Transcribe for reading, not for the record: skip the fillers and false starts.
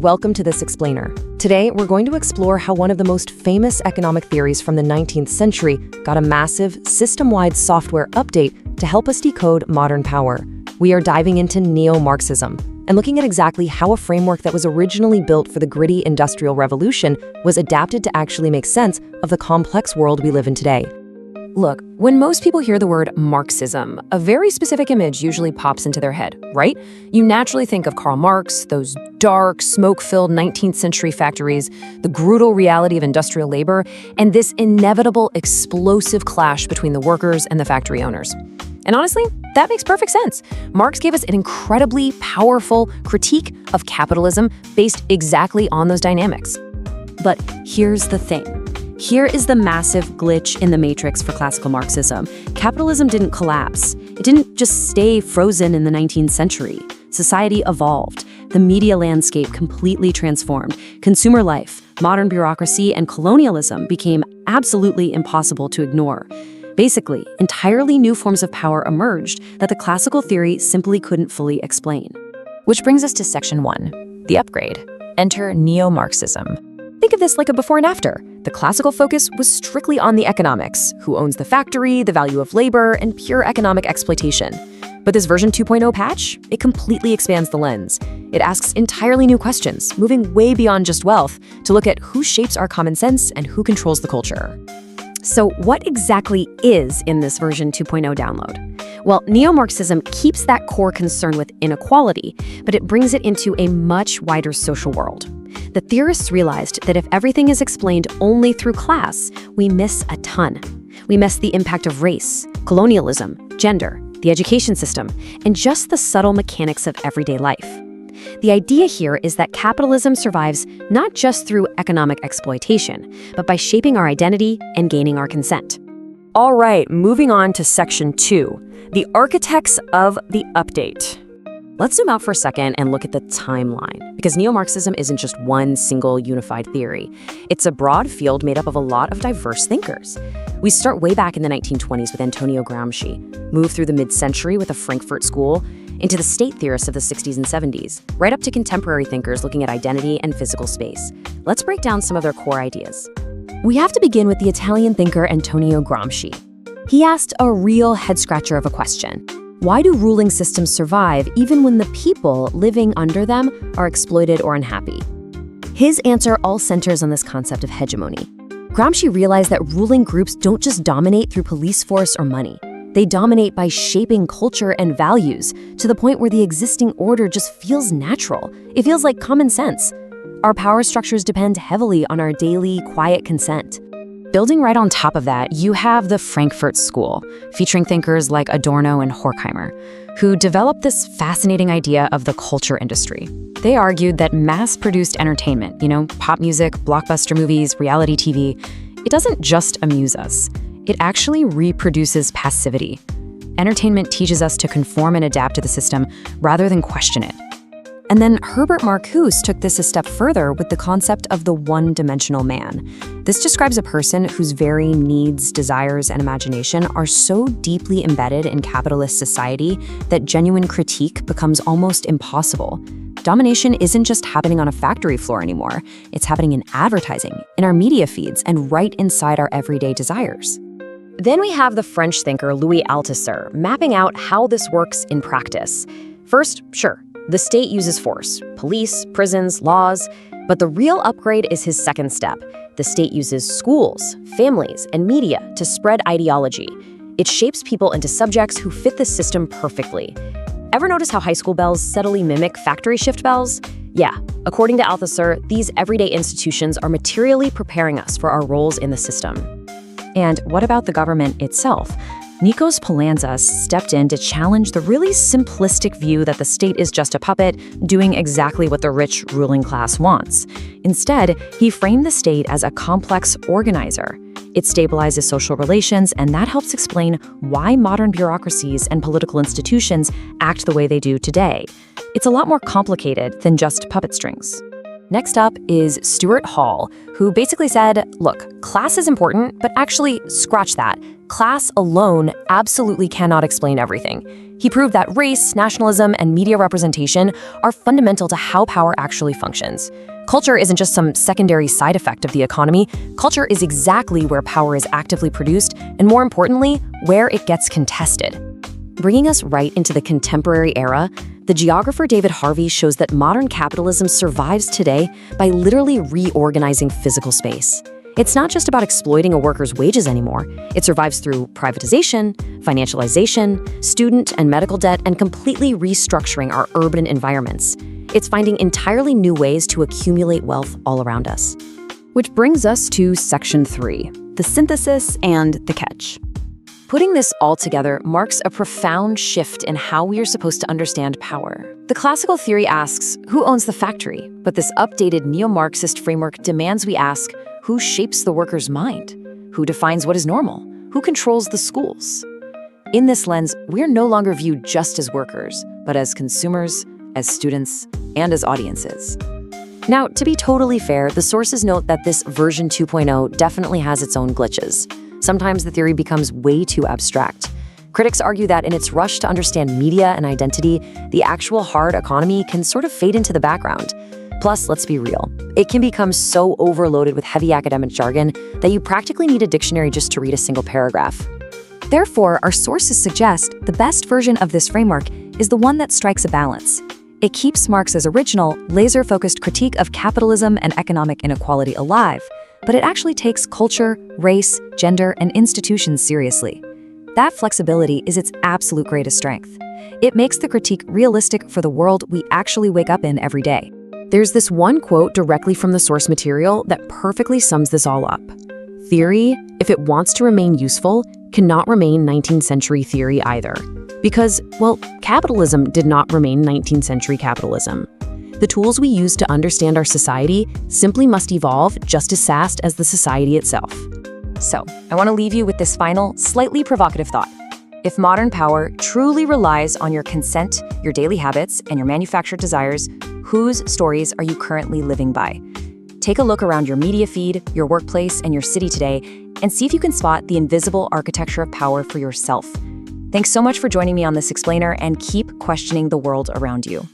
welcome to This Explainer. Today, we're going to explore how one of the most famous economic theories from the 19th century got a massive, system-wide software update to help us decode modern power. We are diving into Neo-Marxism and looking at exactly how a framework that was originally built for the gritty industrial revolution was adapted to actually make sense of the complex world we live in today. Look, when most people hear the word Marxism, a very specific image usually pops into their head, right? You naturally think of Karl Marx, those dark, smoke-filled 19th century factories, the brutal reality of industrial labor, and this inevitable explosive clash between the workers and the factory owners. And honestly, that makes perfect sense. Marx gave us an incredibly powerful critique of capitalism based exactly on those dynamics. But here's the thing. Here is the massive glitch in the matrix for classical Marxism. Capitalism didn't collapse. It didn't just stay frozen in the 19th century. Society evolved. The media landscape completely transformed. Consumer life, modern bureaucracy, and colonialism became absolutely impossible to ignore. Basically, entirely new forms of power emerged that the classical theory simply couldn't fully explain. Which brings us to Section 1, the upgrade. Enter Neo-Marxism. Think of this like a before and after. The classical focus was strictly on the economics, who owns the factory, the value of labor, and pure economic exploitation. But this version 2.0 patch, it completely expands the lens. It asks entirely new questions, moving way beyond just wealth, to look at who shapes our common sense and who controls the culture. So what exactly is in this version 2.0 download? Well, Neo-Marxism keeps that core concern with inequality, but it brings it into a much wider social world. The theorists realized that if everything is explained only through class, we miss a ton. We miss the impact of race, colonialism, gender, the education system, and just the subtle mechanics of everyday life. The idea here is that capitalism survives not just through economic exploitation, but by shaping our identity and gaining our consent. All right, moving on to Section 2, the architects of the update. Let's zoom out for a second and look at the timeline, because Neo-Marxism isn't just one single unified theory. It's a broad field made up of a lot of diverse thinkers. We start way back in the 1920s with Antonio Gramsci, move through the mid-century with the Frankfurt School, into the state theorists of the 60s and 70s, right up to contemporary thinkers looking at identity and physical space. Let's break down some of their core ideas. We have to begin with the Italian thinker Antonio Gramsci. He asked a real head-scratcher of a question. Why do ruling systems survive even when the people living under them are exploited or unhappy? His answer all centers on this concept of hegemony. Gramsci realized that ruling groups don't just dominate through police force or money. They dominate by shaping culture and values to the point where the existing order just feels natural. It feels like common sense. Our power structures depend heavily on our daily, quiet consent. Building right on top of that, you have the Frankfurt School, featuring thinkers like Adorno and Horkheimer, who developed this fascinating idea of the culture industry. They argued that mass-produced entertainment, pop music, blockbuster movies, reality TV, it doesn't just amuse us. It actually reproduces passivity. Entertainment teaches us to conform and adapt to the system rather than question it. And then Herbert Marcuse took this a step further with the concept of the one-dimensional man. This describes a person whose very needs, desires, and imagination are so deeply embedded in capitalist society that genuine critique becomes almost impossible. Domination isn't just happening on a factory floor anymore. It's happening in advertising, in our media feeds, and right inside our everyday desires. Then we have the French thinker Louis Althusser mapping out how this works in practice. First, sure, the state uses force, police, prisons, laws, but the real upgrade is his second step. The state uses schools, families, and media to spread ideology. It shapes people into subjects who fit the system perfectly. Ever notice how high school bells subtly mimic factory shift bells? Yeah, according to Althusser, these everyday institutions are materially preparing us for our roles in the system. And what about the government itself? Nicos Poulantzas stepped in to challenge the really simplistic view that the state is just a puppet doing exactly what the rich ruling class wants. Instead, he framed the state as a complex organizer. It stabilizes social relations, and that helps explain why modern bureaucracies and political institutions act the way they do today. It's a lot more complicated than just puppet strings. Next up is Stuart Hall, who basically said, look, class is important, but actually, scratch that. Class alone absolutely cannot explain everything. He proved that race, nationalism, and media representation are fundamental to how power actually functions. Culture isn't just some secondary side effect of the economy. Culture is exactly where power is actively produced, and more importantly, where it gets contested. Bringing us right into the contemporary era, the geographer David Harvey shows that modern capitalism survives today by literally reorganizing physical space. It's not just about exploiting a worker's wages anymore. It survives through privatization, financialization, student and medical debt, and completely restructuring our urban environments. It's finding entirely new ways to accumulate wealth all around us. Which brings us to Section 3, the synthesis and the catch. Putting this all together marks a profound shift in how we are supposed to understand power. The classical theory asks, who owns the factory? But this updated neo-Marxist framework demands we ask, who shapes the worker's mind? Who defines what is normal? Who controls the schools? In this lens, we're no longer viewed just as workers, but as consumers, as students, and as audiences. Now, to be totally fair, the sources note that this version 2.0 definitely has its own glitches. Sometimes the theory becomes way too abstract. Critics argue that in its rush to understand media and identity, the actual hard economy can sort of fade into the background. Plus, let's be real, it can become so overloaded with heavy academic jargon that you practically need a dictionary just to read a single paragraph. Therefore, our sources suggest the best version of this framework is the one that strikes a balance. It keeps Marx's original, laser-focused critique of capitalism and economic inequality alive, but it actually takes culture, race, gender, and institutions seriously. That flexibility is its absolute greatest strength. It makes the critique realistic for the world we actually wake up in every day. There's this one quote directly from the source material that perfectly sums this all up. Theory, if it wants to remain useful, cannot remain 19th century theory either. Because, well, capitalism did not remain 19th century capitalism. The tools we use to understand our society simply must evolve just as fast as the society itself. So, I want to leave you with this final, slightly provocative thought. If modern power truly relies on your consent, your daily habits, and your manufactured desires, whose stories are you currently living by? Take a look around your media feed, your workplace, and your city today, and see if you can spot the invisible architecture of power for yourself. Thanks so much for joining me on this explainer, and keep questioning the world around you.